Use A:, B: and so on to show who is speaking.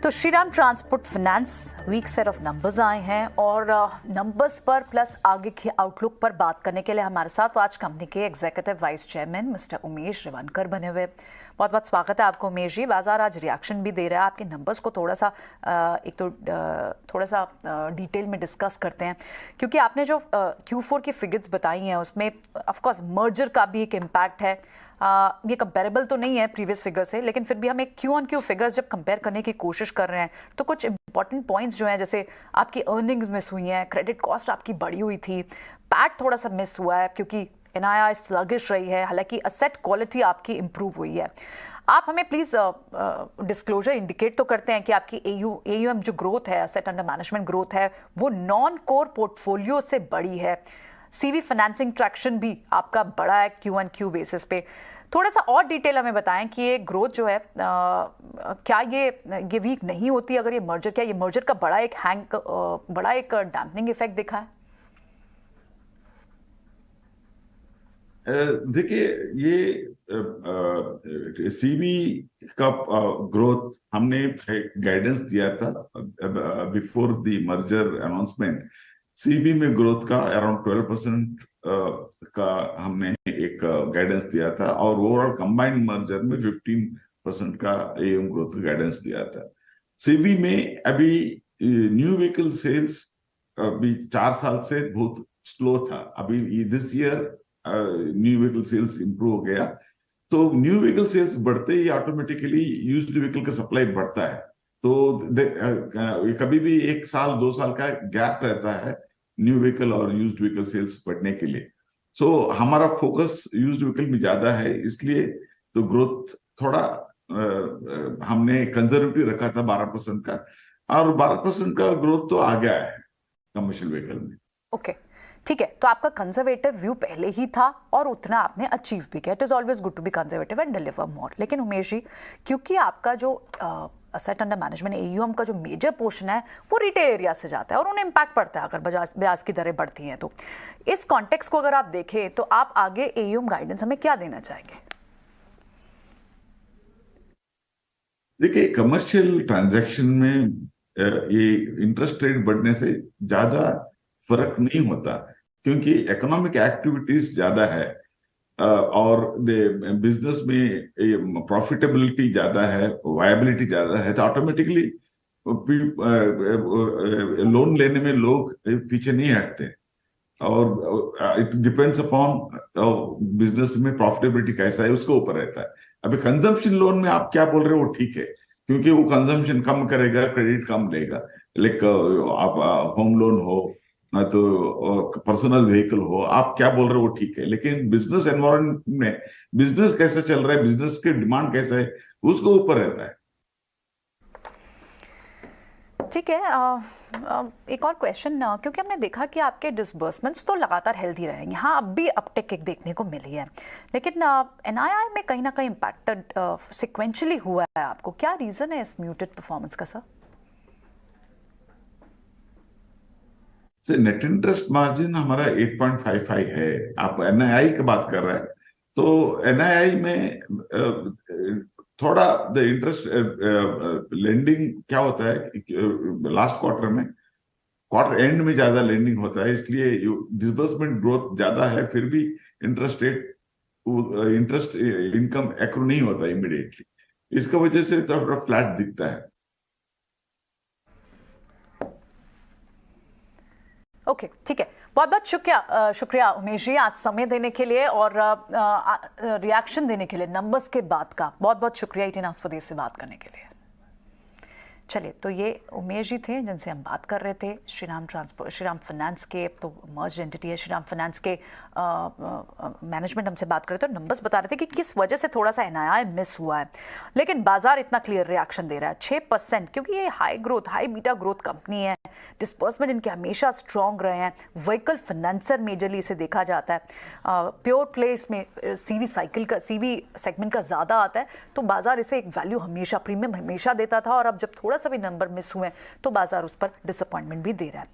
A: तो Shriram transport finance weak set of numbers आए हैं और नंबर्स पर प्लस आगे की आउटलुक पर बात करने के लिए हमारे साथ आज कंपनी के executive vice chairman mister Umesh Revankar बने हुए। बहुत बहुत स्वागत है आपको उमेश जी। बाजार आज रिएक्शन भी दे रहा है, आपके नंबर्स को थोड़ा सा डिटेल में डिस्कस करते हैं क्योंकि आपने जो Q4 की फिगर्स बताई हैं उसमें ऑफकोर्स मर्जर का भी एक इम्पैक्ट है। ये कंपेरेबल तो नहीं है प्रीवियस फिगर से, लेकिन फिर भी हम एक क्यू ऑन क्यू फिगर्स जब कंपेयर करने की कोशिश कर रहे हैं तो कुछ इंपॉर्टेंट पॉइंट्स जो हैं, जैसे आपकी अर्निंग्स मिस हुई हैं, क्रेडिट कॉस्ट आपकी बढ़ी हुई थी, पैट थोड़ा सा मिस हुआ है क्योंकि एनआईआई स्लगिश रही है, हालांकि असेट क्वालिटी आपकी इंप्रूव हुई है। आप हमें प्लीज डिस्क्लोजर इंडिकेट तो करते हैं कि आपकी AUM जो ग्रोथ है, असेट अंडर मैनेजमेंट ग्रोथ है, वो नॉन कोर पोर्टफोलियो से बड़ी है। CV फाइनेंसिंग ट्रैक्शन भी आपका बड़ा है Q1Q बेसिस पे। थोड़ा सा और डिटेल हमें बताएं कि ये ग्रोथ जो है क्या ये वीक नहीं होती अगर ये मर्जर का बड़ा एक डैम्पनिंग इफेक्ट दिखा है?
B: देखिए, ये CV का ग्रोथ हमने गाइडेंस दिया था before the merger announcement. CV में ग्रोथ का अराउंड 12% का हमने एक गाइडेंस दिया था और ओवरऑल कंबाइंड मर्जर में 15% का AUM ग्रोथ का गाइडेंस दिया था। CV में अभी न्यू व्हीकल सेल्स अभी 4 साल से बहुत स्लो था। अभी this year new vehicle sales improve हो गया, तो न्यू व्हीकल सेल्स बढ़ते ही ऑटोमेटिकली यूज्ड व्हीकल का सप्लाई बढ़ता है। तो कभी भी 1 साल 2 साल का गैप रहता है न्यू व्हीकल और यूज्ड व्हीकल सेल्स बढ़ने के लिए। सो हमारा फोकस यूज्ड व्हीकल में ज्यादा है, इसलिए तो ग्रोथ थोड़ा हमने कंजर्वेटिव रखा था 12% का, और 12% का ग्रोथ तो आ गया है कमर्शियल व्हीकल में।
A: ओके, ठीक है। तो आपका कंजर्वेटिव व्यू पहले ही था और उतना आपने अचीव भी किया। It is always good to be conservative and deliver more. लेकिन उमेश जी, क्योंकि आपका जो असेट अंडर मैनेजमेंट AUM का जो मेजर पोर्शन है वो रिटेल एरिया से जाता है और उन्हें इम्पैक्ट पड़ता है अगर ब्याज की दरें बढ़ती हैं। तो इस कॉन्टेक्स्ट को अगर आप देखें तो आप आगे AUM गाइडेंस हमें क्या देना चाहेंगे?
B: देखिए, कमर्शियल ट्रांजैक्शन में ये इंटरेस्ट रेट बढ़ने से ज्यादा फर्क नहीं होता क्योंकि इकोनॉमिक एक्टिविटीज ज्यादा है और बिजनेस में प्रॉफिटेबिलिटी ज्यादा है, वायबिलिटी ज्यादा है, तो ऑटोमेटिकली लोन लेने में लोग पीछे नहीं हटते। और इट डिपेंड्स अपॉन बिजनेस में प्रॉफिटेबिलिटी कैसा है उसके ऊपर रहता है। अभी कंजम्पशन लोन में आप क्या बोल रहे हो वो ठीक है क्योंकि वो कंजम्पशन कम करेगा, क्रेडिट कम लेगा। लेकिन आप होम लोन हो तो पर्सनल व्हीकल हो, आप क्या बोल रहे हो वो ठीक है, लेकिन बिजनेस एनवायरनमेंट में बिजनेस कैसे चल रहा है, बिजनेस के डिमांड कैसा है, उसको ऊपर रहता है।
A: ठीक है। एक और क्वेश्चन, क्योंकि हमने देखा कि आपके डिसबर्समेंट्स तो लगातार हेल्दी रहेंगे, हाँ अब भी अपटेक एक देखने को मिली है, लेकिन NII में कहीं ना कहीं इम्पैक्टेड सिक्वेंशली हुआ है। आपको क्या रीजन है इस म्यूटेड परफॉर्मेंस का?
B: से नेट इंटरेस्ट मार्जिन हमारा 8.55 है। आप NII की बात कर रहे हैं तो NII में थोड़ा द इंटरेस्ट लेंडिंग क्या होता है, लास्ट क्वार्टर में, क्वार्टर एंड में ज्यादा लेंडिंग होता है, इसलिए डिसबर्समेंट ग्रोथ ज्यादा है, फिर भी इंटरेस्ट इनकम एक्रू नहीं होता इमीडिएटली, इसका वजह से थोड़ा फ्लैट दिखता है।
A: ओके, ठीक है। बहुत बहुत शुक्रिया उमेश जी आज समय देने के लिए और रिएक्शन देने के लिए नंबर्स के बाद का। बहुत बहुत शुक्रिया 18 आवर्स स्वदेश से बात करने के लिए। चलिए, तो ये उमेश जी थे जिनसे हम बात कर रहे थे श्रीराम फाइनेंस के, तो मर्ज एंटिटी है श्रीराम फाइनेंस के, मैनेजमेंट हमसे बात कर रहे थे और नंबर्स बता रहे थे कि किस वजह से थोड़ा सा NII मिस हुआ है, लेकिन बाजार इतना क्लियर रिएक्शन दे रहा है 6%, क्योंकि ये हाई बीटा ग्रोथ कंपनी है, डिस्बर्समेंट इनके हमेशा स्ट्रॉन्ग रहे हैं, व्हीकल फाइनेंसर मेजरली इसे देखा जाता है, प्योर प्लेस में CV सेगमेंट का ज़्यादा आता है, तो बाजार इसे एक वैल्यू हमेशा, प्रीमियम हमेशा देता था, और अब जब थोड़ा सा भी नंबर मिस हुए तो बाजार उस पर डिसअपॉइंटमेंट भी दे रहा है।